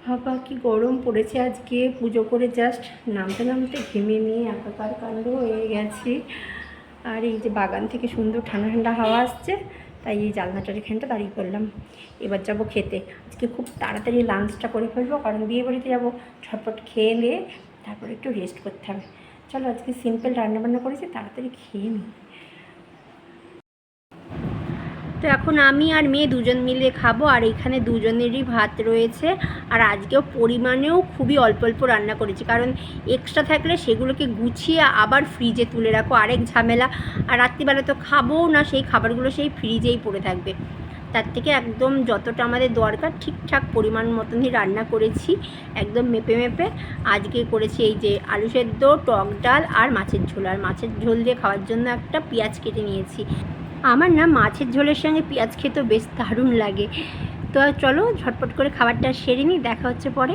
বাবা কি গরম পড়েছে আজকে, পুজো করে জাস্ট নামতে নামতে ঘেমে নিয়ে একাকার কাণ্ড হয়ে গেছি। আর এই যে বাগান থেকে সুন্দর ঠান্ডা ঠান্ডা হাওয়া আসছে, তাই এই জানলাটার এখানটা দাঁড়িয়ে পড়লাম। এবার যাব খেতে। আজকে খুব তাড়াতাড়ি লাঞ্চটা করে ফেলবো, কারণ বিয়ে বাড়িতে যাবো। ঝটপট খেয়ে নিয়ে তারপরে একটু রেস্ট করতে হবে। চলো আজকে সিম্পল রান্নাবান্না করেছি, তাড়াতাড়ি খেয়ে নিই। তো এখন আমি আর মেয়ে দুজন মিলে খাবো, আর এখানে দুজনেরই ভাত রয়েছে। আর আজকেও পরিমাণেও খুবই অল্প অল্প রান্না করেছি, কারণ এক্সট্রা থাকলে সেগুলোকে গুছিয়ে আবার ফ্রিজে তুলে রাখো, আরেক ঝামেলা। আর রাত্রিবেলা তো খাবোও না, সেই খাবারগুলো সেই ফ্রিজেই পড়ে থাকবে। তার থেকে একদম যতটা আমাদের দরকার ঠিকঠাক পরিমাণ মতনই রান্না করেছি, একদম মেপে মেপে। আজকে করেছি এই যে আলু সেদ্ধ, টক ডাল আর মাছের ঝোল। আর মাছের ঝোল দিয়ে খাওয়ার জন্য একটা পেঁয়াজ কেটে নিয়েছি। আমার না মাছের ঝোলের সঙ্গে পেঁয়াজ খেতেও বেশ দারুণ লাগে। তো চলো ঝটপট করে খাবারটা সেরে নিই, দেখা হচ্ছে পরে।